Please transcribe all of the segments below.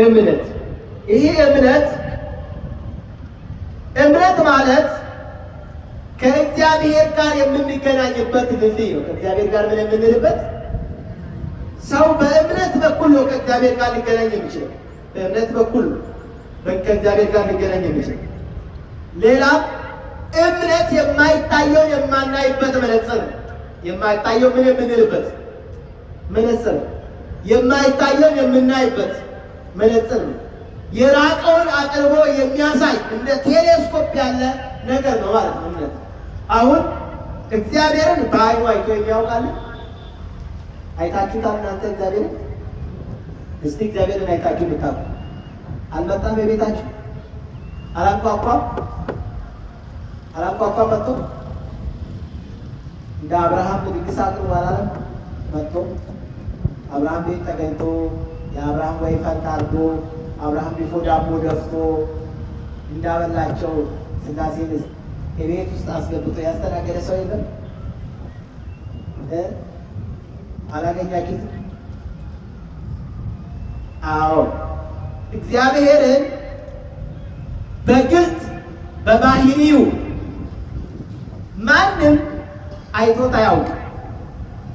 እምነት። ይሄ እምነት ማለት ከእግዚአብሔር ጋር የምንገናኝበት ድልድይ ነው። ከእግዚአብሔር ጋር ምን የምንልበት? ሰው በእምነት በኩል ነው ከእግዚአብሔር ጋር ሊገናኝ የሚችለው። በእምነት በኩል ነው ከእግዚአብሔር ጋር ሊገናኝ የሚችለው። ሌላ እምነት የማይታየውን የማናይበት መነጽር ነው። የማይታየው ምን የምንልበት መነጽር ነው። የማይታየውን የምናይበት መነጽር ነው። የራቀውን አቅርቦ የሚያሳይ እንደ ቴሌስኮፕ ያለ ነገር ነው ማለት ነው እምነት። አሁን እግዚአብሔርን በዓይኑ አይቶ የሚያውቃል? አይታችሁታል እናንተ እግዚአብሔርን? እስቲ እግዚአብሔርን አይታችሁ ብታውቁ። አልመጣም? በቤታችሁ አላንኳኳም መጥቶ እንደ አብርሃም ድግስ አቅርቦ አላለም? መጥቶ አብርሃም ቤት ተገኝቶ የአብርሃም ወይፈን ታርዶ አብርሃም ቢፎ ዳቦ ደፍቶ እንዳበላቸው ሥላሴን የቤት ውስጥ አስገብቶ ያስተናገደ ሰው የለም? አላገኛችሁት? አዎ፣ እግዚአብሔርን በግልጥ በባህሪው ማንም አይቶት አያውቅም።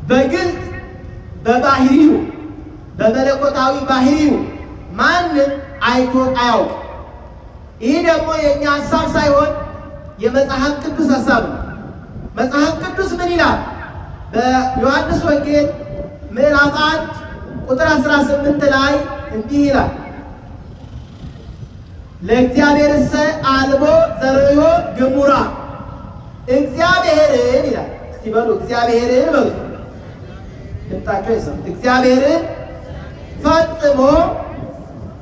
በግልጥ በባህሪው በመለኮታዊ ባህሪው ማንም አይቶት አያውቅም። ይህ ደግሞ የእኛ ሀሳብ ሳይሆን የመጽሐፍ ቅዱስ ሀሳብ ነው። መጽሐፍ ቅዱስ ምን ይላል? በዮሐንስ ወንጌል ምዕራፍ 1 ቁጥር 18 ላይ እንዲህ ይላል፣ ለእግዚአብሔርሰ አልቦ ዘርዮ ግሙራ። እግዚአብሔርን ይላል። እስቲ በሉ እግዚአብሔርን በሉ። ድምጣቸው ይሰማ። እግዚአብሔርን ፈጽሞ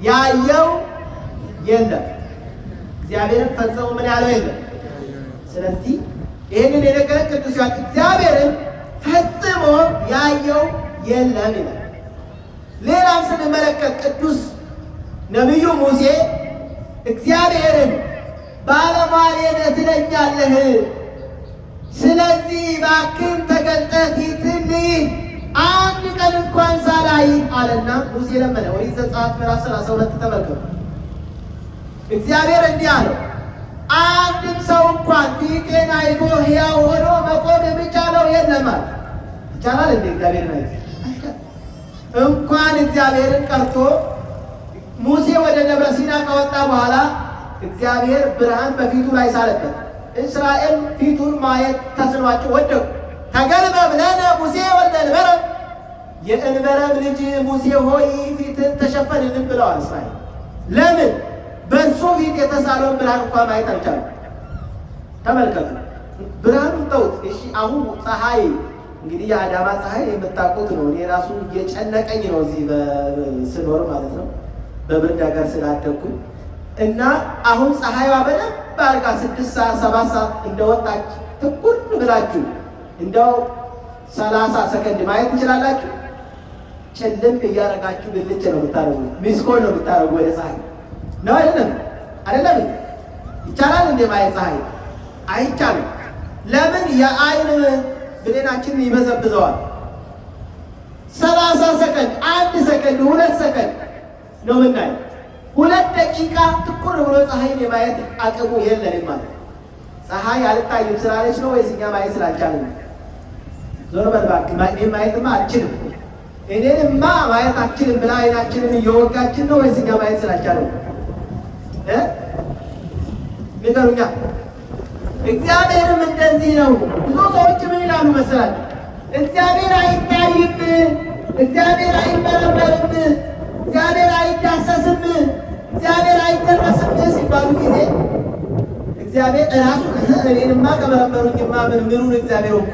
ያየው የለም። እግዚአብሔርን ፈጽሞ ምን ያለው የለም። ስለዚህ ይህንን የነገረን ቅዱስ ዮሐንስ እግዚአብሔርን ፈጽሞ ያየው የለም ይላል። ሌላም ስንመለከት ቅዱስ ነቢዩ ሙሴ እግዚአብሔርን ባለሟሌ ነህ ትለኛለህ፣ ስለዚህ እባክህ ተገልጠህ ፊትህን ልይ አንድ ቀን እንኳን ሳላይ አለና ሙሴ ለመነ። ኦሪት ዘጸአት ምዕራፍ 32 ተመልከቱ። እግዚአብሔር እንዲህ አለው፣ አንድም ሰው እንኳን ፊቴን አይቶ ሕያው ሆኖ መቆም የሚቻለው የለም አለ። ይቻላል እንዴ? እግዚአብሔርን አይቶ እንኳን እግዚአብሔርን ቀርቶ ሙሴ ወደ ደብረ ሲና ከወጣ በኋላ እግዚአብሔር ብርሃን በፊቱ ላይ ሳለበት እስራኤል ፊቱን ማየት ተስኗቸው ወደቁ። ተገልበብ ለነ ሙሴ ወልደ እንበረም፣ የእንበረም ልጅ ሙሴ ሆይ ፊትን ተሸፈንልን ብለዋል እስራኤል። ለምን? በእሱ ፊት የተሳለውን ብርሃን እንኳን ማየት አልቻሉም። ተመልከቱ፣ ብርሃኑን ተውት። እሺ አሁን ፀሐይ እንግዲህ የአዳማ ፀሐይ የምታውቁት ነው። እኔ ራሱ እየጨነቀኝ ነው እዚህ ስኖር ማለት ነው፣ በብርድ ሀገር ስላደግኩኝ እና አሁን ፀሐይዋ በደንብ አድርጋ 6 ሰዓት 7 ሰዓት እንደወጣች ትኩር ብላችሁ እንደው 30 ሰከንድ ማየት ትችላላችሁ። ጨለም እያደረጋችሁ ብልጭ ነው የምታደርጉ፣ ሚስኮል ነው የምታደርጉ ወደ ፀሐይ ነው። አይደለም? ይቻላል እንዴ ማየት ፀሐይ? አይቻልም። ለምን? የአይን ብሌናችንን ይበዘብዘዋል። 30 ሰከንድ 1 ሰከንድ 2 ሰከንድ ነው የምናየው። 2 ደቂቃ ትኩር ብሎ ፀሐይን የማየት አቅሙ የለንም ማለት። ፀሐይ አልታይም ስላለች ነው ወይስ እኛ ማየት ስላልቻልን? ዞር በል እባክህ፣ እኔን ማየትማ አልችልም፣ እኔንማ ማየት አልችልም ብላ አይናችንን እየወጋችን ነው ወይስ እኛ ማየት ስላልቻልን? ንገሩኛ። እግዚአብሔርም እንደዚህ ነው። ብዙ ሰዎች ምን ይላሉ መሰላችሁ? እግዚአብሔር አይታይም፣ እግዚአብሔር አይመረመርም፣ እግዚአብሔር አይዳሰስም፣ እግዚአብሔር አይደረስም ሲባሉ ጊዜ እግዚአብሔር እራሱ እኔንማ ከመረመሩኝማ ምኑን እግዚአብሔር ሆንኩ፣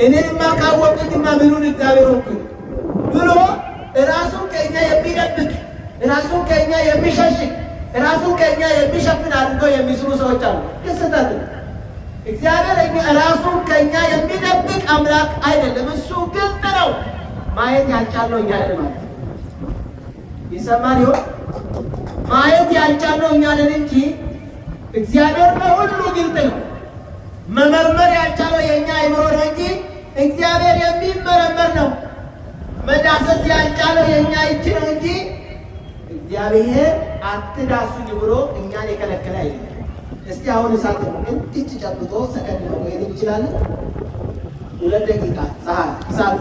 እኔንማ ካወቁኝማ ምኑን እግዚአብሔር ሆንኩ ብሎ ራሱን ከእኛ የሚደብቅ ራሱን ከእኛ የሚሸሽግ ራሱን ከእኛ የሚሸፍን አድርገው የሚስሉ ሰዎች አሉ። ክስተት እግዚአብሔር ራሱን ከእኛ የሚደብቅ አምላክ አይደለም። እሱ ግልጥ ነው። ማየት ያልቻልነው እኛ ነን ማለት ይሰማል ይሆን? ማየት ያልቻልነው እኛ ነን እንጂ እግዚአብሔር በሁሉ ግልጥ ነው። መመርመር ያልቻለው የእኛ አይምሮ ነው እንጂ እግዚአብሔር የሚመረመር ነው። መዳሰስ ያልቻለው የእኛ እጅ ነው እንጂ እግዚአብሔር አትዳሱኝ ብሎ እኛን የከለከለ አይደለም። እስቲ አሁን እሳት እንጥጭ ጨብጦ ሰከንድ ነው ወይ ይችላል? 2 ደቂቃ ፀሐይ እሳት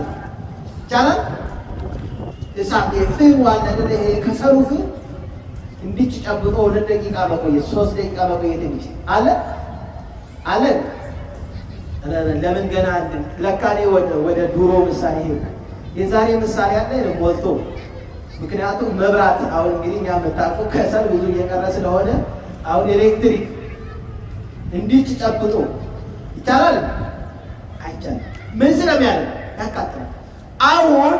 ይቻላል? እሳት የፍም ዋና ይሄ ከሰሩፍ እንጥጭ ጨብጦ 2 ደቂቃ መቆየት 3 ደቂቃ መቆየት ይችላል አለ አለ። ለምን ገና ለካኔ ወደ ድሮ ምሳሌ የዛሬ ምሳሌ አለ ሞልቶ። ምክንያቱም መብራት አሁን እንግዲህ እኛ መጣቁ ከሰል ብዙ እየቀረ ስለሆነ አሁን ኤሌክትሪክ እንዲች ጨብጦ ይቻላል አይቻልም። ምን ስለሚያደርግ ያቃጥላል። አሁን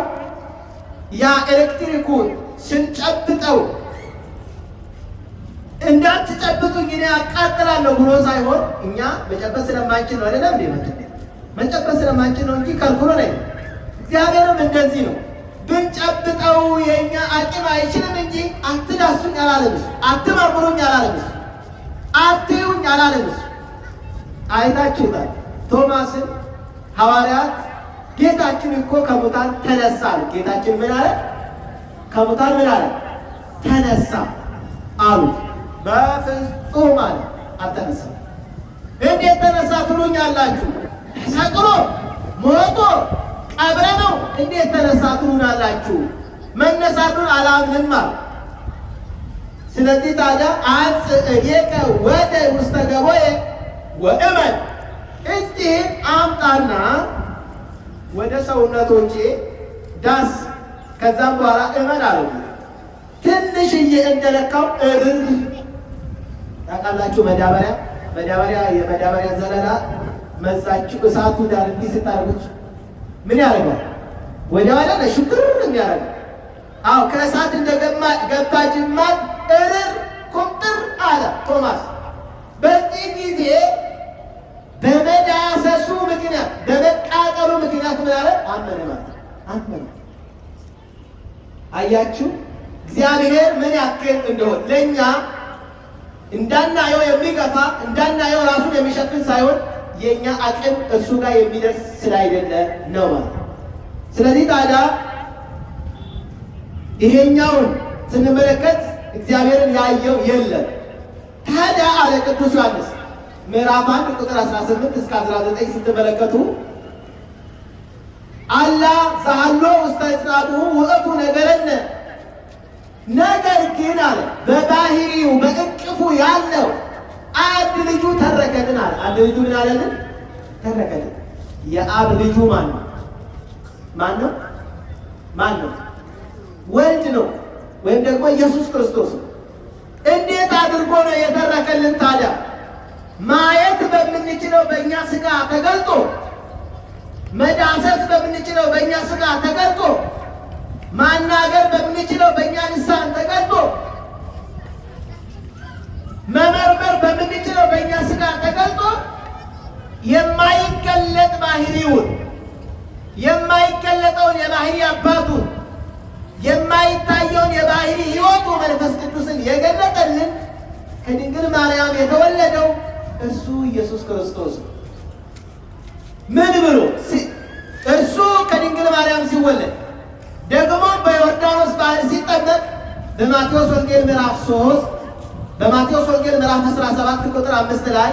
ያ ኤሌክትሪኩን ስንጨብጠው እንዳትጨብጡኝ እኔ አቃጥላለሁ ብሎ ሳይሆን እኛ መጨበጥ ስለማንችል ነው አይደለም እንዴ? መጨበጥ ስለማንችል ነው እንጂ ከልክሎ ላይ እግዚአብሔርም እንደዚህ ነው። ብንጨብጠው የኛ አቅም አይችልም እንጂ አትዳሱኝ አላለም፣ አትመርምሩኝ አላለም፣ አትዩኝ አላለም። አይታችሁታል ቶማስን ሐዋርያት ጌታችን እኮ ከሙታን ተነሳ አሉ። ጌታችን ምን አለ? ከሙታን ምን አለ? ተነሳ አሉት። በፍጹም አለ አልተነሳም። እንዴት ተነሳ ትሉኛላችሁ? ተሰቅሎ ሞቶ ቀብረ ነው እንዴት ተነሳ ትሉናላችሁ? መነሳቱን አላምንም አለ። ስለዚህ ታዲያ አንጽእየከ ወደ ውስተ ገቦዬ ወእመን፣ እጅህን አምጣና ወደ ሰውነቶቼ ዳስ፣ ከዛም በኋላ እመን አለው። ትንሽዬ እንደነካው እርር ታውቃላችሁ። የመዳበሪያ ዘለላ መዛችሁ እሳቱ ዳር እንዲህ ስታደርጉት ምን ያደርጋል? ወዲያው አይደለ ሽብር የሚያደርገው። አዎ ከእሳት እንደገባ ጅማት እርር ቁምጥር አለ ቶማስ። በዚህ ጊዜ በመዳሰሱ ምክንያት በመቃጠሉ ምክንያት ምን አለ? አመነ ማለት አመነ። አያችሁ እግዚአብሔር ምን ያክል እንደሆነ ለእኛ እንዳናየው የሚገፋ እንዳናየው ራሱን የሚሸፍን ሳይሆን የእኛ አቅም እሱ ጋር የሚደርስ ስላይደለ ነው ማለት። ስለዚህ ታዲያ ይሄኛውን ስንመለከት እግዚአብሔርን ያየው የለም። ታዲያ አለ ቅዱስ ዮሐንስ ምዕራፍ 1 ቁጥር 18 እስከ 19 ስትመለከቱ አላ ዘሃሎ ውስተ እጽናብሁ ውእቱ ነገረነ፣ ነገር ግን አለ በባህሪው በእቅፉ ያለው አንድ ልጁ ተረከልን አለ። አንድ ልጁ ምን አለልን? ተረከልን። የአብ ልጁ ማን ነው? ማን ነው? ማን ነው? ወልድ ነው፣ ወይም ደግሞ ኢየሱስ ክርስቶስ ነው። እንዴት አድርጎ ነው የተረከልን ታዲያ? ማየት በምንችለው በእኛ ስጋ ተገልጦ፣ መዳሰስ በምንችለው በእኛ ስጋ ተገልጦ፣ ማናገር በምንችለው በእኛ ልሳን ተገልጦ፣ መመርመር በምንችለው በእኛ ስጋ ተገልጦ የማይገለጥ ባህሪውን የማይገለጠውን የባህሪ አባቱን የማይታየውን የባህሪ ሕይወቱ መንፈስ ቅዱስን የገለጠልን ከድንግል ማርያም የተወለደው እርሱ ኢየሱስ ክርስቶስ ነው። ምን ብሎ እርሱ ከድንግል ማርያም ሲወለድ ደግሞ በዮርዳኖስ ባህር ሲጠመቅ በማቴዎስ ወንጌል ምዕራፍ 3 በማቴዎስ ወንጌል ምዕራፍ 17 ቁጥር 5 ላይ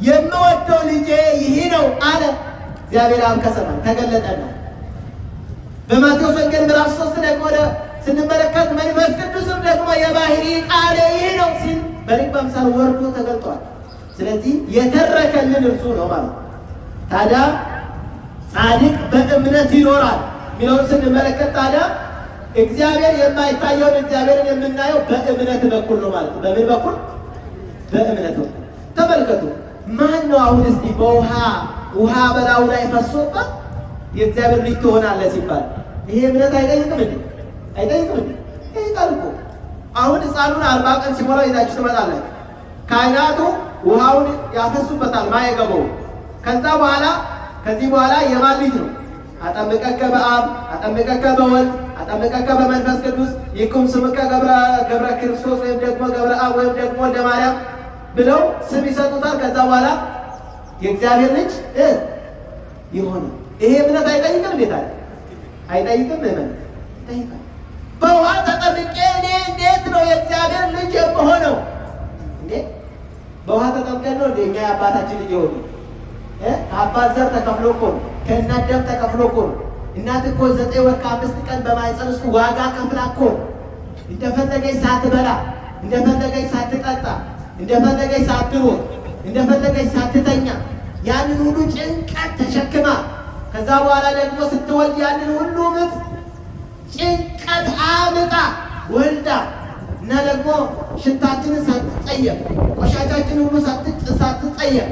የምወደው ልጄ ይህ ነው አለ። እግዚአብሔር አብ ከሰማይ ተገለጠና በማቴዎስ ወንጌል ምዕራፍ 3 ደግሞ ስንመለከት መንፈስ ቅዱስም ደግሞ የባህሪ ቃል ይህ ነው ሲል በልብ አምሳል ወርዶ ተገልጧል። ስለዚህ የተረከልን እርሱ ነው ማለት። ታዲያ ጻድቅ በእምነት ይኖራል የሚለውን ስንመለከት ታዲያ እግዚአብሔር የማይታየውን እግዚአብሔርን የምናየው በእምነት በኩል ነው ማለት ነው። በምን በኩል? በእምነት በኩል። ተመልከቱ። ማን ነው አሁን እስቲ ውሃ በላዩ ላይ ፈሶበት የእግዚአብሔር ልጅ ትሆናለህ ሲባል ይሄ እምነት አይጠይቅም እንዴ? አይጠይቅም እንዴ? ይጠይቃል እኮ። አሁን ሕፃኑን 40 ቀን ሲሞላው ይዛችሁ ትመጣላችሁ። ካህናቱ ውሃውን ያፈሱበታል ማየገባው። ከዚህ በኋላ የማን ልጅ ነው? አጠምቀከ በአብ አጠምቀከ በወልድ አጠምቀከ በመንፈስ ቅዱስ ይኩም ስምከ ገብረ ክርስቶስ ወይም ደግሞ ገብረ አብ ወይም ደግሞ ወልደ ማርያም ብለው ስም ይሰጡታል። ከዛ በኋላ የእግዚአብሔር ልጅ ይሆነ። ይሄ እምነት አይጠይቅም? እንዴት አለ? አይጠይቅም? ምን ይጠይቃል? በውሃ ተጠምቄ እኔ የእግዚአብሔር ልጅ የምሆነው እንዴ በውሃ ተጠምቀን ነው እንደኛ የአባታችን ልጅ የሆኑ ከአባት ዘር ተከፍሎ እኮ ነው። ከእናት ደም ተከፍሎ እኮ ነው። እናት እኮ 9 ወር ከ5 ቀን በማህፀን ውስጥ ዋጋ ከፍላ እኮ እንደፈለገች ሳትበላ፣ እንደፈለገች ሳትጠጣ፣ እንደፈለገች ሳትሮጥ፣ እንደፈለገች ሳትተኛ ያንን ሁሉ ጭንቀት ተሸክማ ከዛ በኋላ ደግሞ ስትወልድ ያንን ሁሉ ምጥ ጭንቀት አምጣ ወልዳ እና ደግሞ ሽታችንን ሳትጸየፍ ቆሻሻችን ሁሉ ሳትጸየፍ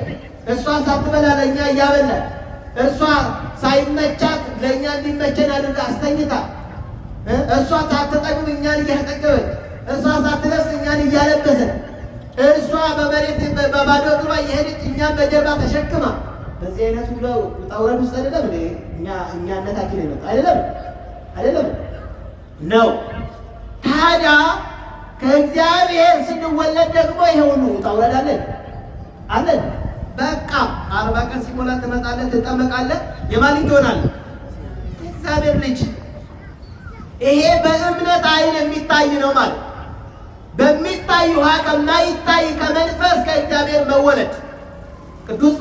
እሷ ሳትበላ ለእኛ እያበላል እሷ ሳይመቻት ለእኛ እንዲመቸን አድርጋ አስተኝታ እሷ ሳትጠግብ እኛን እያጠገበች እሷ ሳትለብስ እኛን እያለበሰች እሷ በመሬት በባዶ እግሯ እየሄደች እኛን በጀርባ ተሸክማ በዚህ አይነት ሁሉ ውጣ ውረድ ውስጥ አይደለም እኛነታችን ይመጣ አይደለም ነው። ታዲያ ከእግዚአብሔር ስንወለድ ደግሞ ይሄ ሁሉ ውጣ ውረድ አለን። በቃ 40 ቀን ሲሞላ ትመጣለህ፣ ትጠመቃለህ፣ የማን ትሆናለህ? የእግዚአብሔር ልጅ። ይሄ በእምነት አይን የሚታይ ነው ማለት በሚታይ ውሃ ከማይታይ ከመንፈስ ከእግዚአብሔር መወለድ። ቅዱስ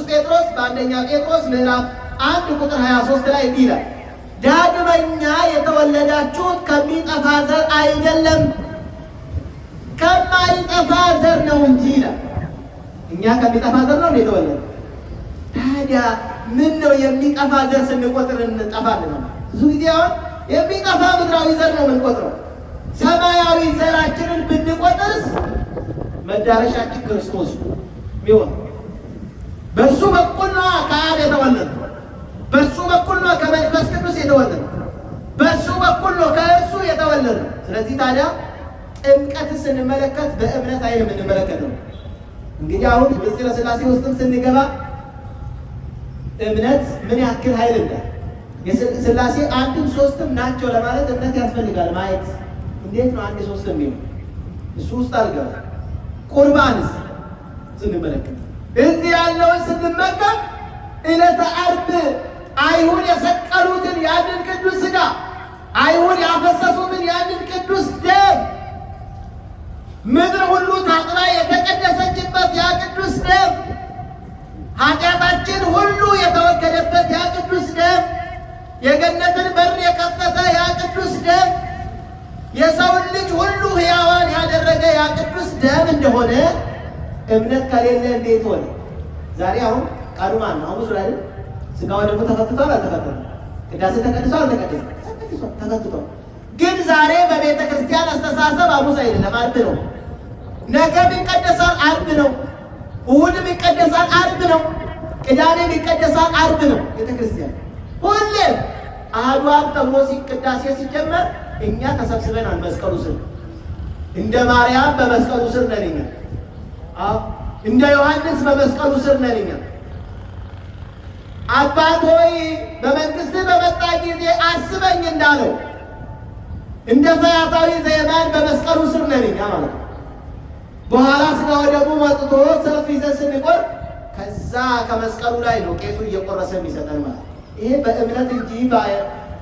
ጴጥሮስ በአንደኛ ጴጥሮስ ምዕራፍ 1 ቁጥር 23 ላይ እንዲህ ይላል፣ ዳግመኛ የተወለዳችሁት ከሚጠፋ ዘር አይደለም ከማይጠፋ ዘር ነው እንጂ ይላል። እኛ ከሚጠፋ ዘር ነው የተወለድነው። ታዲያ ምን ነው የሚጠፋ ዘር ስንቆጥር እንጠፋለን? ብዙ ጊዜ አሁን የሚጠፋ ምድራዊ ዘር ነው የምንቆጥረው። ሰማያዊ ዘራችንን ብንቆጥርስ መዳረሻችን ክርስቶስ ቢሆን በእሱ በኩል ነው ከአብ የተወለድነው፣ በእሱ በኩል ነው ከመንፈስ ቅዱስ የተወለድነው፣ በእሱ በኩል ነው ከእርሱ የተወለድነው። ስለዚህ ታዲያ ጥምቀትን ስንመለከት በእምነት አይን የምንመለከተው። እንግዲህ አሁን ምስጢረ ሥላሴ ውስጥም ስንገባ እምነት ምን ያክል ኃይል እንዳለ የሥላሴ አንድም ሶስትም ናቸው ለማለት እምነት ያስፈልጋል። ማየት እንዴት ነው አንድ ሶስት የሚለው እሱ ውስጥ አልገባ። ቁርባንስ ስንመለከት እዚህ ያለውን ስንመገብ ዕለተ ዓርብ አይሁድ የሰቀሉትን ያንን ቅዱስ ሥጋ አይሁድ ያፈሰሱትን ያንን ቅዱስ ደም ምድር ሁሉ ታጥባ የተቀደሰችበት ያ ቅዱስ ደም ኃጢአታችን ሁሉ የተወገደበት ያ ቅዱስ ደም የገነትን በር የከፈተ ያ ቅዱስ ደም የሰውን ልጅ ሁሉ ሕያዋን ያደረገ ያ ቅዱስ ደም እንደሆነ እምነት ከሌለ እንዴት ሆነ? ዛሬ አሁን ቃሉ ማን ነው? ሐሙስ ላይ ሥጋው ደግሞ ተፈትቷል አልተፈተተም? ቅዳሴ ተቀድሷል አልተቀደሰም? ተፈትቷል። ግን ዛሬ በቤተ ክርስቲያን አስተሳሰብ ሐሙስ አይደለም ዓርብ ነው። ነገም ይቀደሳል ዓርብ ነው። እሑድም ይቀደሳል ዓርብ ነው። ቅዳሜም ይቀደሳል ዓርብ ነው። ቤተ ክርስቲያን ሁሌም አሐዱ አብ ተብሎ ቅዳሴ ሲጀመር እኛ ተሰብስበናል መስቀሉ ስር። እንደ ማርያም በመስቀሉ ስር ነን እኛ። እንደ ዮሐንስ በመስቀሉ ስር ነን እኛ። አባት ሆይ በመንግሥትህ በመጣ ጊዜ አስበኝ እንዳለው እንደ ፈያታዊ ዘየማን በመስቀሉ ስር ነን እኛ ማለት ነው። በኋላ ሥጋው ደግሞ መጥቶ ሰልፍ ይዘን ስንቆር ከዛ ከመስቀሉ ላይ ነው ቄሱ እየቆረሰ የሚሰጠን ማለት ነው። ይሄ በእምነት እንጂ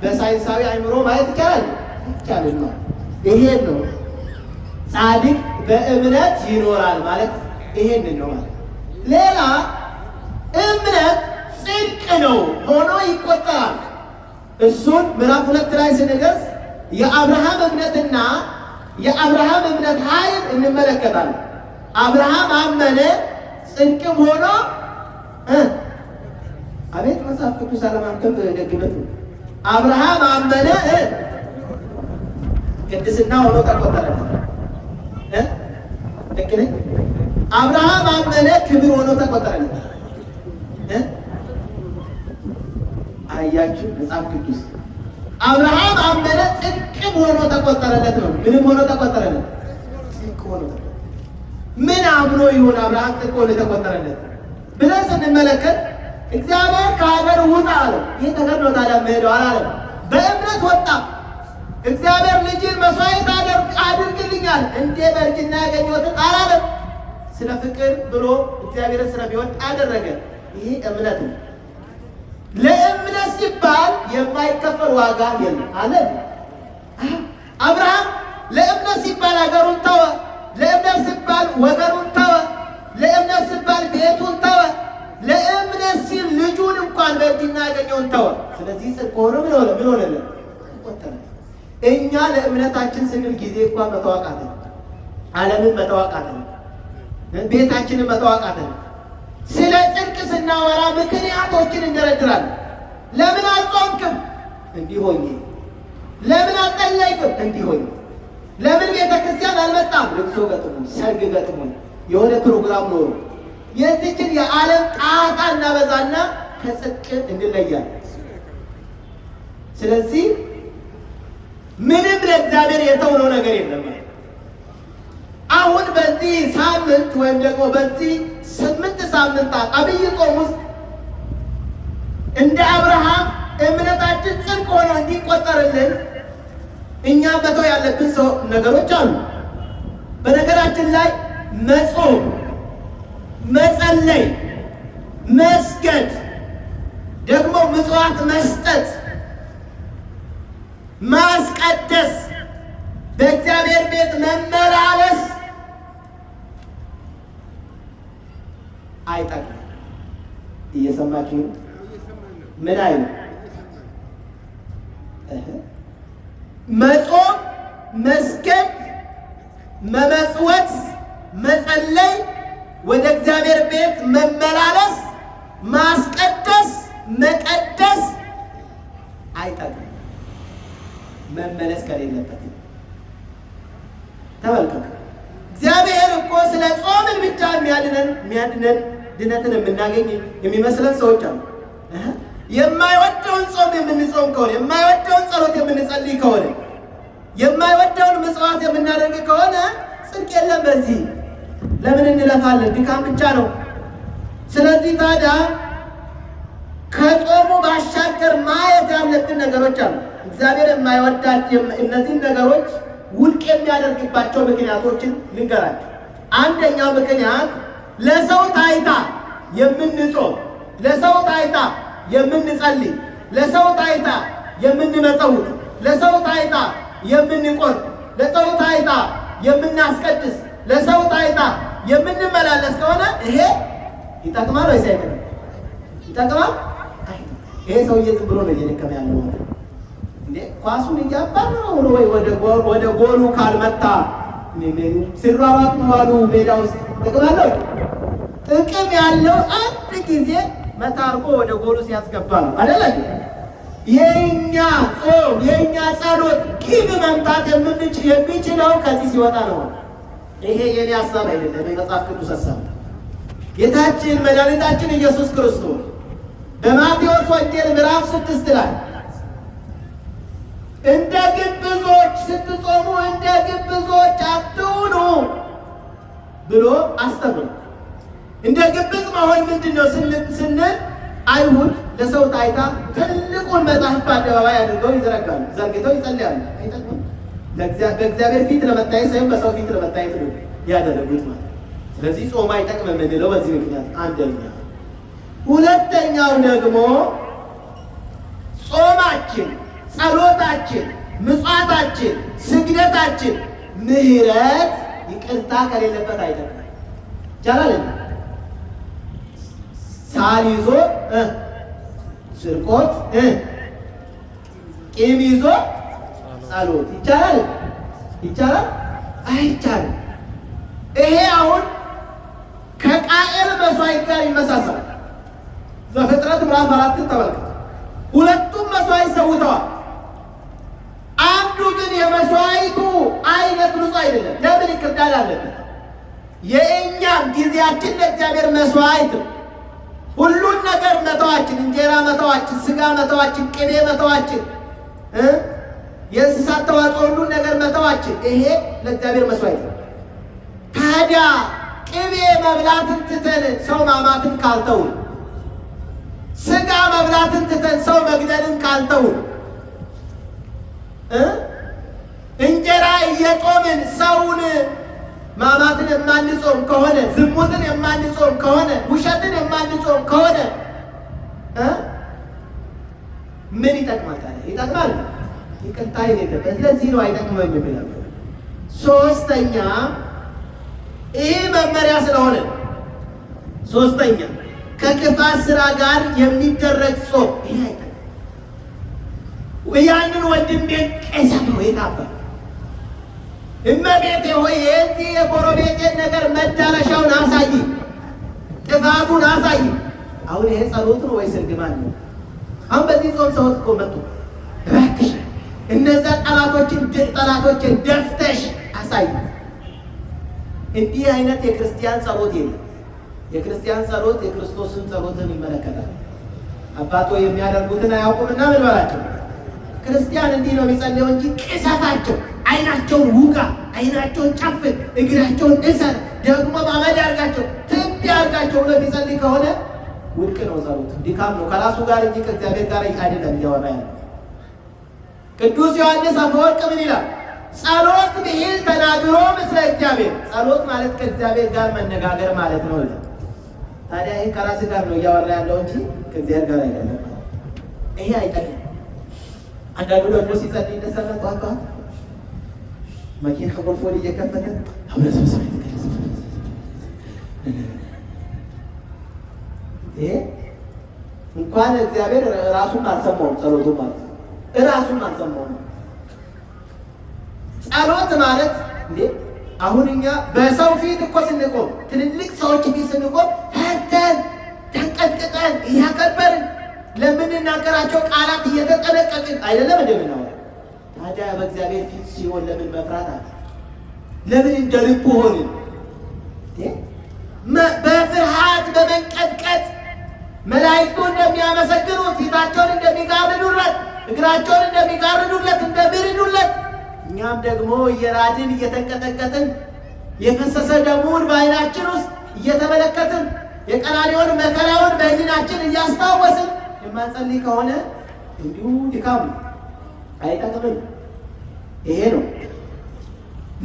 በሳይንሳዊ አእምሮ ማየት ይቻላል ነው። ይሄን ነው ጻድቅ በእምነት ይኖራል ማለት ይሄንን ነው ማለት። ሌላ እምነት ጽድቅ ነው ሆኖ ይቆጠራል። እሱን ምዕራፍ 2 ላይ ስንደርስ የአብርሃም እምነትና የአብርሃም እምነት ኃይል እንመለከታለን። አብርሃም አመነ ጽድቅም ሆኖ አቤት መጽሐፍ ቅዱስ አለማንበብ ደግነት ነው። አብርሃም አመነ ቅድስና ሆኖ ተቆጠረለት። ልክ ነኝ? አብርሃም አመነ ክብር ሆኖ ተቆጠረለት። አያችሁ መጽሐፍ ቅዱስ አብርሃም አመነ ጽድቅም ሆኖ ተቆጠረለት ነው። ምንም ሆኖ ተቆጠረለት? ጽድቅ ሆኖ ተቆጠረለት። ምን አምኖ ይሆን አብርሃም ጽድቅ ሆኖ ተቆጠረለት ብለን ስንመለከት እግዚአብሔር ከሀገር ውጣ አለው። ይህ ተገር ነው ታዲያ መሄደው አላለም። በእምነት ወጣ። እግዚአብሔር ልጅን መስዋዕት አድርግልኛል እንዴ በእርጅና ያገኘሁትን አላለም። ስለ ፍቅር ብሎ እግዚአብሔርን ስለሚወድ አደረገ። ይህ እምነት ነው። ለእምነት ሲባል የማይከፈል ዋጋ የለም አለ። አብርሃም ለእምነት ሲባል አገሩን ተወ። ለእምነት ሲባል ወገኑን ተወ። ለእምነት ሲባል ቤቱን ተወ። ለእምነት ሲል ልጁን እንኳን በእጅና ያገኘውን ተወ። ስለዚህ ጽድቅ ሆኖ ምን ሆነልን? ቆጠረ። እኛ ለእምነታችን ስንል ጊዜ እንኳን መተዋቃትን፣ ዓለምን መተዋቃትን፣ ቤታችንን መተዋቃትን። ስለ ጽድቅ ስናወራ ምክንያቶችን እንደረድራለን። ለምን አልጾምክም? እንዲህ ሆኜ። ለምን አልጸለይክም? እንዲህ ሆኜ። ለምን ቤተ ክርስቲያን አልመጣም? ልቅሶ ገጥሞኝ፣ ሰርግ ገጥሞኝ፣ የሆነ ፕሮግራም ኖሮ። የዚችን የዓለም ጣጣ እናበዛና ከጽድቅ እንለያለን። ስለዚህ ምንም ለእግዚአብሔር የተውነው ነገር የለም። አሁን በዚህ ሳምንት ወይም ደግሞ በዚህ 8 ሳምንታት አብይ ጾም ውስጥ እንደ አብርሃም እምነታችን ጽድቅ ሆኖ እንዲቆጠርልን እኛ መተው ያለብን ነገሮች አሉ። በነገራችን ላይ መጾም፣ መጸለይ፣ መስገድ፣ ደግሞ ምጽዋት መስጠት፣ ማስቀደስ፣ በእግዚአብሔር ቤት መመላለስ አይጠቅም። እየሰማችሁ ምን አይሉ? መጾም፣ መስገድ፣ መመጽወት፣ መጸለይ፣ ወደ እግዚአብሔር ቤት መመላለስ፣ ማስቀደስ፣ መቀደስ አይጠቅም መመለስ ከሌለበት። ተመልከቱ፣ እግዚአብሔር እኮ ስለ ጾምን ብቻ የሚያድነን ድነትን የምናገኝ የሚመስለን ሰዎች አሉ። የማይወደውን ጾም የምንጾም ከሆነ፣ የማይወደውን ጸሎት የምንጸልይ ከሆነ፣ የማይወደውን ምጽዋት የምናደርግ ከሆነ ጽድቅ የለም። በዚህ ለምን እንለፋለን? ድካም ብቻ ነው። ስለዚህ ታዲያ ከጾሙ ባሻገር ማየት ያለብን ነገሮች አሉ። እግዚአብሔር የማይወዳቸው እነዚህን ነገሮች ውድቅ የሚያደርግባቸው ምክንያቶችን ልንገራቸው። አንደኛው ምክንያት ለሰው ታይታ የምንጾም፣ ለሰው ታይታ የምንጸልይ፣ ለሰው ታይታ የምንመጸውት፣ ለሰው ታይታ የምንቆርብ፣ ለሰው ታይታ የምናስቀድስ፣ ለሰው ታይታ የምንመላለስ ከሆነ ይሄ ይጠቅማል ወይስ አይጠቅም? ይጠቅማል? ይሄ ሰውዬ ዝም ብሎ ነው እየደከመ ያለው ማለት እንዴ? ኳሱን እያባረ ነው ወይ ወደ ጎሉ ካልመታ ሲራባት ዋሉ ሜዳ ውስጥ ጥቅም አለው? ጥቅም ያለው አንድ ጊዜ መታ አድርጎ ወደ ጎሉ ሲያስገባ ነው አይደል? የኛ ጾም የኛ ጸሎት ግብ መምታት የሚችለው ከዚህ ሲወጣ ነው። ይሄ የኔ ሀሳብ አይደለም፣ የመጽሐፍ ቅዱስ ሀሳብ። ጌታችን መድኃኒታችን ኢየሱስ ክርስቶስ በማቴዎስ ወንጌል ምዕራፍ 6 ላይ እንደ ግብዞች ስትጾሙ እንደ ግብዞች አትሁኑ ብሎ አስተምሮ። እንደ ግብዝ መሆን ምንድን ነው ስንል አይሁድ ለሰው ታይታ ትልቁን መጽሐፍ በአደባባይ አድርገው ይዘረጋሉ፣ ዘርግተው ይጸልያሉ። አይጠቅም። በእግዚአብሔር ፊት ለመታየት ሳይሆን በሰው ፊት ለመታየት ነው ያደረጉት ማለት። ስለዚህ ጾም አይጠቅም የምንለው በዚህ ምክንያት አንደኛ። ሁለተኛው ደግሞ ጾማችን፣ ጸሎታችን፣ ምጽዋታችን፣ ስግደታችን ምሕረት ይቅርታ ከሌለበት አይጠቅም። ይቻላል? ሳል ይዞ ስርቆት፣ ቂም ይዞ ጸሎት ይቻላል? ይቻላል? አይቻልም። ይሄ አሁን ከቃየል መስዋዕት ጋር ይመሳሰላል። ዘፍጥረት ምዕራፍ 4 ተመልከቱ። ሁለቱም መስዋዕት ሰውተዋል። አንዱ ግን የመስዋዕቱ አይነት ንጹህ አይደለም። ለምን? ይቅርዳል አለበት። የእኛም ጊዜያችን ለእግዚአብሔር መስዋዕት ነው። ሁሉን ነገር መተዋችን፣ እንጀራ መተዋችን፣ ስጋ መተዋችን፣ ቅቤ መተዋችን፣ የእንስሳት ተዋጽኦ ሁሉን ነገር መተዋችን፣ ይሄ ለእግዚአብሔር መስዋዕት ነው። ታዲያ ቅቤ መብላትን ትተን ሰው ማማትን ካልተውን፣ ስጋ መብላትን ትተን ሰው መግደልን ካልተውን፣ እንጀራ እየጾምን ሰውን ማማትን የማንጾም ከሆነ፣ ዝሙትን የማንጾም ከሆነ፣ ውሸትን የማንጾም ከሆነ ምን ይጠቅማል ታዲያ? ይጠቅማል? ይቅርታ የሌለበት። ለዚህ ነው አይጠቅምም የሚለው። ሶስተኛ ይህ መመሪያ ስለሆነ ሶስተኛ ከክፋት ስራ ጋር የሚደረግ ጾም ይሄ አይደለም። ያንን ወንድሜን ቀሰፈው የታበረ እመቤቴ ሆይ የዚህ የጎረቤቴን ነገር መዳረሻውን አሳይ፣ ጥፋቱን አሳይ። አሁን ይሄ ጸሎት ነው ወይስ እርግማን ነው? አሁን በዚህ ጾም ሰዎች እኮ መጡ፣ እባክሽ እነዛ ጠላቶችን ደፍተሽ አሳይ። እንዲህ አይነት የክርስቲያን ጸሎት የለም። የክርስቲያን ጸሎት የክርስቶስን ጸሎትን ይመለከታል። አባቶ የሚያደርጉትን አያውቁምና ምን በላቸው። ክርስቲያን እንዲህ ነው የሚጸልየው እንጂ ቅሰፋቸው፣ አይናቸውን ውጋ፣ አይናቸውን ጨፍን፣ እግራቸውን እሰር፣ ደግሞ ማመድ ያርጋቸው፣ ትብ ያርጋቸው ብሎ የሚጸልይ ከሆነ ውድቅ ነው ጸሎት፣ ድካም ነው ከራሱ ጋር እንጂ ከእግዚአብሔር ጋር አይደለም እያወራ ያለ። ቅዱስ ዮሐንስ አፈወርቅ ምን ይላል? ጸሎት ብሂል ተናግሮ ምስለ እግዚአብሔር። ጸሎት ማለት ከእግዚአብሔር ጋር መነጋገር ማለት ነው ይላል። ታዲያ ይህ ከራስ ጋር ነው እያወራ ያለው እንጂ ከእግዚአብሔር ጋር አይደለም። ይሄ አይጠቅም። አንዳንዱ ደግሞ ሲጸልይ እንደሰማ ጠዋት መኪና ቁልፉን እየከፈተ አሁን ሰብሰብ ይሄ እንኳን እግዚአብሔር ራሱን አልሰማውም። ጸሎቱ ማለት ራሱን አልሰማውም። ጸሎት ማለት እንዴ አሁን እኛ በሰው ፊት እኮ ስንቆም፣ ትልልቅ ሰዎች ፊት ስንቆም ፈርተን ተንቀጥቅጠን እያከበርን ለምንናገራቸው ቃላት እየተጠነቀቅን አይደለም እንደምናወራ። ታዲያ በእግዚአብሔር ፊት ሲሆን ለምን መፍራት አለ? ለምን እንደ ልብ ሆንን? በፍርሃት በመንቀጥቀጥ መላእክቱ እንደሚያመሰግኑት ፊታቸውን እንደሚጋርዱለት እግራቸውን እንደሚጋርዱለት እንደሚርዱለት እኛም ደግሞ እየራድን እየተንቀጠቀጥን የፈሰሰ ደሙን በዓይናችን ውስጥ እየተመለከትን የቀራንዮውን መከራውን በሕሊናችን እያስታወስን የማንጸልይ ከሆነ እንዲሁ ድካም አይጠቅምም። ይሄ ነው።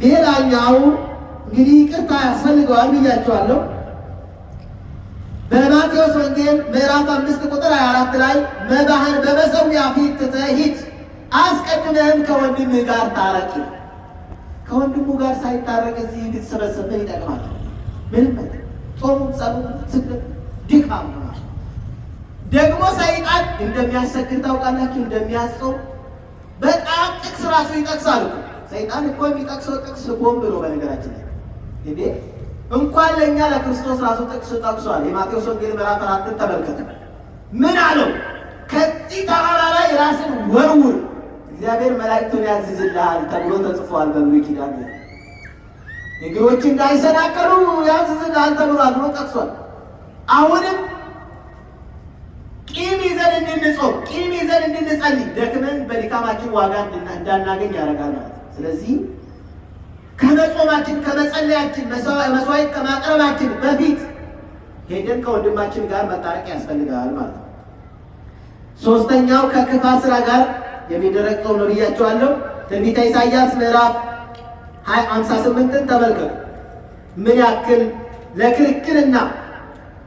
ሌላኛው እንግዲህ ይቅርታ ያስፈልገዋል ብያቸዋለሁ። በማቴዎስ ወንጌል ምዕራፍ 5 ቁጥር 24 ላይ መባህን በመሠዊያ ፊት ትተህ ሂድ፣ አስቀድመህም ከወንድምህ ጋር ታረቅ። ከወንድሙ ጋር ሳይታረቅ እዚህ ብትሰበሰብ ምን ይጠቅማል? ምንም አይጠቅም። ጾሙ፣ ጸሎቱ፣ ስግደቱ ድካም ነው። ደግሞ ሰይጣን እንደሚያሰግድ ታውቃላችሁ፣ እንደሚያስጾም በጣም ጥቅስ ራሱ ይጠቅሳል። ሰይጣን እኮ የሚጠቅሰው ጥቅስ ቦምብ ነው። በነገራችን ላይ እንዴ እንኳን ለእኛ ለክርስቶስ ራሱ ጥቅስ ጠቅሷል። የማቴዎስ ወንጌል ምዕራፍ 4 ተመልከቱ። ምን አለው? ከዚህ ተራራ ላይ ራስን ወርውር፣ እግዚአብሔር መላእክቱን ያዝዝልሃል ተብሎ ተጽፏል በብሉይ ኪዳን። እግሮች እንዳይሰናከሉ ያዝዝልሃል ተብሏል ብሎ ጠቅሷል። አሁንም ቂም ይዘን እንድንጾም፣ ቂም ይዘን እንድንጸልይ ደክመን በድካማችን ዋጋ እንዳናገኝ ያደርጋል ማለት ነው። ስለዚህ ከመጾማችን ከመጸለያችን መስዋዕት ከማቅረባችን በፊት ሄደን ከወንድማችን ጋር መታረቅ ያስፈልጋል ማለት ነው። ሶስተኛው ከክፋት ስራ ጋር የሚደረግ ጾም ነው ብያቸዋለሁ። ትንቢተ ኢሳይያስ ምዕራፍ 58ን ተመልከቱ። ምን ያክል ለክርክርና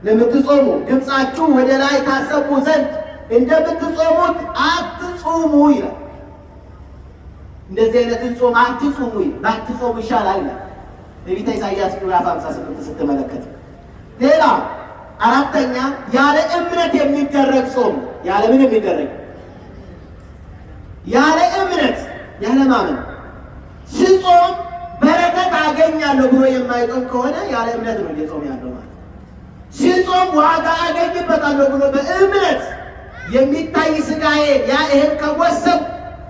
ለምትጾሙ ድምፃችሁ ወደ ላይ ታሰሙ ዘንድ እንደምትጾሙት አትጾሙ ይላል። እንደዚህ አይነትን ጾም አትጾሙ ይላል። ባትጾሙ ይሻላል ይላል ትንቢተ ኢሳይያስ ምዕራፍ 58 ስትመለከቱ። ሌላ አራተኛ ያለ እምነት የሚደረግ ጾም። ያለ ምን የሚደረግ? ያለ እምነት ያለ ማመን። ስጾም በረከት አገኛለሁ ብሎ የማይጾም ከሆነ ያለ እምነት ነው እየጾም ያለው ማለት። ስጾም ዋጋ አገኝበታለሁ ብሎ በእምነት የሚታይ ስጋዬ ያ ይሄን ከወሰብ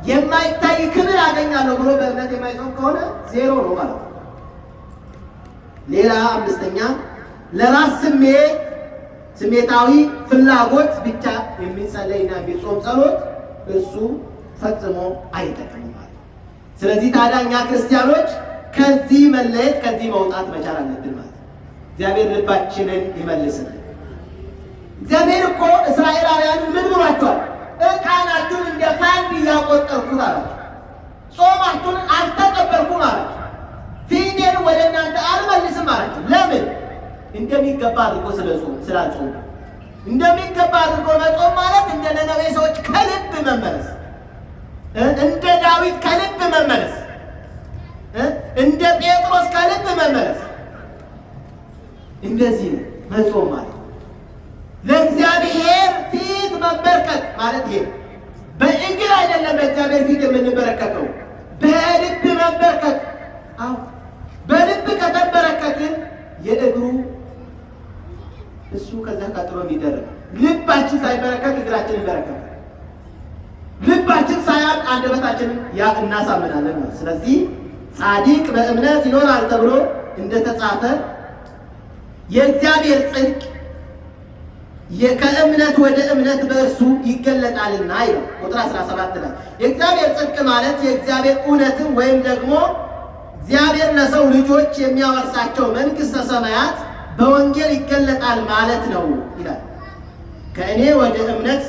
የማይታይ ክብር አገኛለሁ ብሎ በእምነት የማይጾም ከሆነ ዜሮ ነው ማለት ነው። ሌላ አምስተኛ ለራስ ስሜታዊ ፍላጎት ብቻ የሚጸለይና የሚጾም ጸሎት እሱ ፈጽሞ አይጠቅምም ማለት ነው። ስለዚህ ታዲያ እኛ ክርስቲያኖች ከዚህ መለየት ከዚህ መውጣት መቻል አለብን ማለት ነው። እግዚአብሔር ልባችንን ይመልስልን። እግዚአብሔር እኮ እስራኤላውያንን ምን ብሏቸዋል? ዕጣናችሁን እንደ ፋንድ እያቆጠርኩት አላቸው። ጾማችሁን አልተቀበልኩም አላቸው። ፊቴን ወደ እናንተ አልመልስም አላቸው። ለምን? እንደሚገባ አድርጎ ስላልጾሙ። እንደሚገባ አድርጎ መጾም ማለት እንደ ነነዌ ሰዎች ከልብ መመለስ፣ እንደ ዳዊት ከልብ መመለስ፣ እንደ ጴጥሮስ ከልብ መመለስ። እንደዚህ ነው መጾም ማለት። ለእግዚአብሔር ፊት መበርከት ማለት ይሄ በእግር አይደለም። በእግዚአብሔር ፊት የምንበረከተው በልብ መበርከት። አዎ በልብ ከተበረከትን የእግሩ እሱ ከዛ ቀጥሎ የሚደረግ ልባችን ሳይበረከት እግራችን ይበረከታል። ልባችን ሳያም አንደበታችንን እናሳምናለን ማለት። ስለዚህ ጻድቅ በእምነት ይኖራል ተብሎ እንደተጻፈ የእግዚአብሔር ጽድቅ ከእምነት ወደ እምነት በእርሱ ይገለጣልና ይላል ቁጥር 17 ላይ። የእግዚአብሔር ጽድቅ ማለት የእግዚአብሔር እውነትን ወይም ደግሞ እግዚአብሔር ለሰው ልጆች የሚያወርሳቸው መንግሥተ ሰማያት በወንጌል ይገለጣል ማለት ነው ይላል። ከእኔ ወደ እምነት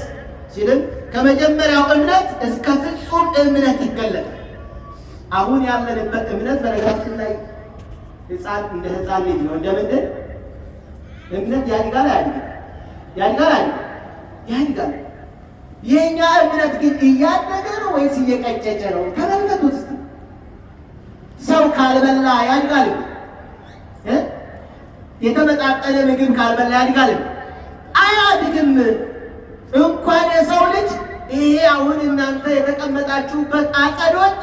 ሲልም ከመጀመሪያው እምነት እስከ ፍጹም እምነት ይገለጣል። አሁን ያለንበት እምነት በነገራችን ላይ እንደ ሕፃን ልጅ ነው። እንደምንድን እምነት ያድጋል ያድጋል። የእኛ እምነት ግን እያደገ ነው ወይስ እየቀጨጨ ነው? ተመልከቱት እስኪ። ሰው ካልበላ ያድጋል? የተመጣጠነ ምግብ ካልበላ ያድጋል? አያድግም። እንኳን የሰው ልጅ ይሄ አሁን እናንተ የተቀመጣችሁበት አጸዶች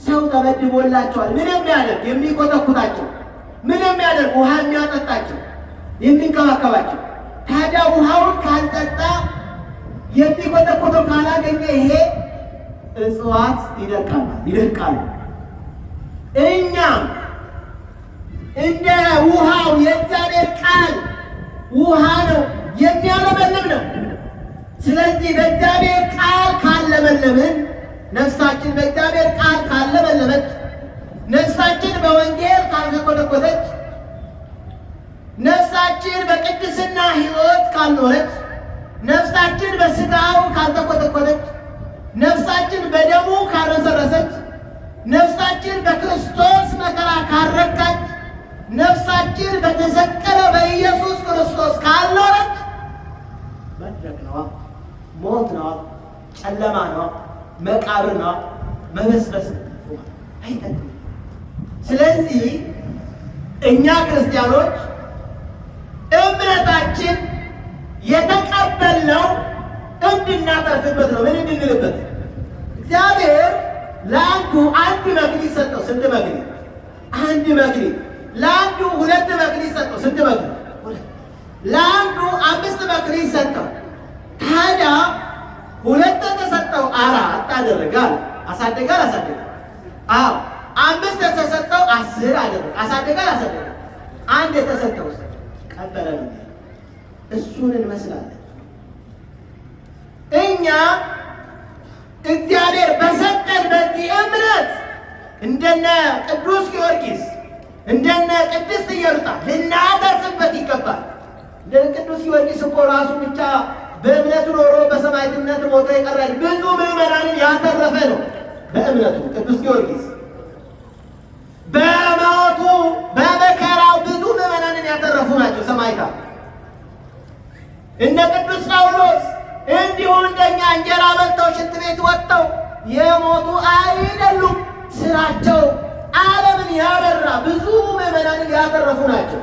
ሰው ተመድቦላቸዋል። ምን የሚያደርግ የሚኮተኩታቸው፣ ምን የሚያደርግ ውሃ የሚያጠጣቸው፣ የሚንከባከባቸው። ታዲያ ውሃውን ካልጠጣ የሚኮተኩተው ካላገኘ ይሄ እጽዋት ይደርቃሉ። እኛም እንደ ውሃው የእግዚአብሔር ቃል ውሃ ነው፣ የሚያለመልም ነው። ስለዚህ በእግዚአብሔር ቃል ካለመለምን፣ ነፍሳችን በእግዚአብሔር ቃል ካለመለመች፣ ነፍሳችን በወንጌል ካልተኮተኮተች፣ ነፍሳችን በቅድስና ሕይወት ካልኖረች፣ ነፍሳችን በሥጋው ካልተኮተኮተች፣ ነፍሳችን በደሙ ካልረሰረሰች፣ ነፍሳችን በክርስቶስ መከራ ካልረካች፣ ነፍሳችን በተሰቀለ በኢየሱስ ክርስቶስ ካልኖረች መድረክ ነዋ፣ ሞት ነዋ፣ ጨለማ ነዋ፣ መቃብር ነዋ፣ መበስበስ አይጠቅም። ስለዚህ እኛ ክርስቲያኖች እምነታችን የተቀበልነው እንድናተርፍበት ነው። ምን እንድንልበት? እግዚአብሔር ለአንዱ 1 መክሊት ሰጠው። ስንት መክሊት? 1 መክሊት። ለአንዱ 2 መክሊት ሰጠው። ስንት መክሊት? ለአንዱ 5 መክሊት ሰጠው። ታዲያ 2 ተሰጠው 4 አደረጋል። አሳደጋል። 5 የተሰጠው 10 አደረገ። አሳደጋል። 1 የተሰጠው ቀበለ ነው። እሱን እንመስላለን እኛ። እግዚአብሔር በሰጠን በዚህ እምነት እንደነ ቅዱስ ጊዮርጊስ እንደነ ቅድስት ኢየሉጣ ልናተርፍበት ይገባል። እንደ ቅዱስ ጊዮርጊስ እኮ ራሱ ብቻ በእምነቱ ኖሮ በሰማዕትነት ሞቶ የቀረ ብዙ ምዕመናንን ያተረፈ ነው። በእምነቱ ቅዱስ ጊዮርጊስ በሞቱ በመከራው ብዙ ምዕመናንን ያተረፉ ናቸው ሰማዕታት። እነ ቅዱስ ጳውሎስ እንዲሁ እንደኛ እንጀራ በልተው ሽንት ቤት ወጥተው የሞቱ አይደሉም። ስራቸው ዓለምን ያበራ ብዙ ምዕመናንን ያተረፉ ናቸው።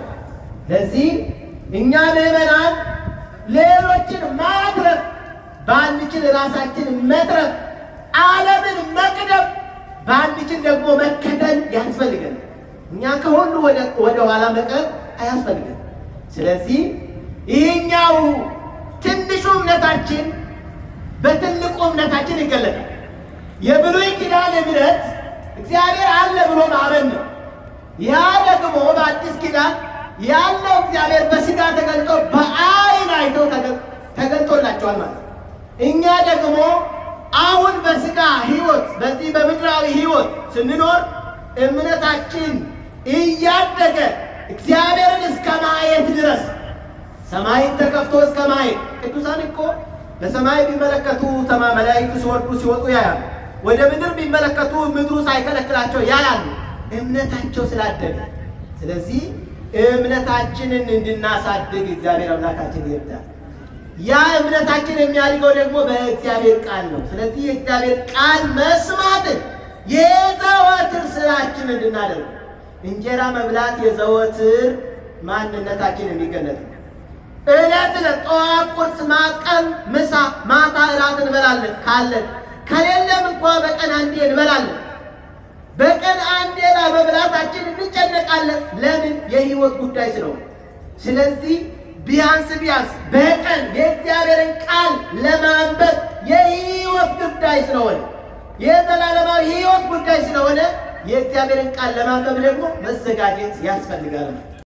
ለዚህ እኛ ምዕመናን ሌሎችን ማትረፍ ባንችል ራሳችን መትረፍ፣ ዓለምን መቅደም ባንችል ደግሞ መከተል ያስፈልገናል። እኛ ከሁሉ ወደ ኋላ መቅረብ አያስፈልገን። ስለዚህ ይህኛው ትንሹ እምነታችን በትልቁ እምነታችን ይገለጣል። የብሉይ ኪዳን እምነት እግዚአብሔር አለ ብሎ ማመን ነው። ያ ደግሞ በአዲስ ኪዳን ያለው እግዚአብሔር በሥጋ ተገልጦ በዓይን አይቶ ተገልጦላቸዋል ማለት። እኛ ደግሞ አሁን በሥጋ ሕይወት በዚህ በምድራዊ ሕይወት ስንኖር እምነታችን እያደገ እግዚአብሔርን እስከ ማየት ድረስ ሰማይን ተከፍቶ እስከ ማየት። ቅዱሳን እኮ በሰማይ ቢመለከቱ መላእክቱ ሲወርዱ ሲወጡ ያያሉ። ወደ ምድር ቢመለከቱ ምድሩ ሳይከለክላቸው ያያሉ፣ እምነታቸው ስላደገ። ስለዚህ እምነታችንን እንድናሳድግ እግዚአብሔር አምላካችን ይርዳል። ያ እምነታችን የሚያድገው ደግሞ በእግዚአብሔር ቃል ነው። ስለዚህ የእግዚአብሔር ቃል መስማትን የዘወትር ስራችን ልባችን እንድናደርግ እንጀራ መብላት የዘወትር ማንነታችን የሚገለጥ ነው። ዕለት ዕለት ጠዋት ቁርስ፣ ቀን ምሳ፣ ማታ እራት እንበላለን ካለን፣ ከሌለም እንኳ በቀን አንዴ እንበላለን። በቀን አንዴ ለመብላታችን እንጨነቃለን። ለምን? የህይወት ጉዳይ ስለሆነ። ስለዚህ ቢያንስ በቀን የእግዚአብሔርን ቃል ለማንበብ የህይወት ጉዳይ ስለሆነ፣ የዘላለማዊ ህይወት ጉዳይ ስለሆነ የእግዚአብሔርን ቃል ለማንበብ ደግሞ መዘጋጀት ያስፈልጋል።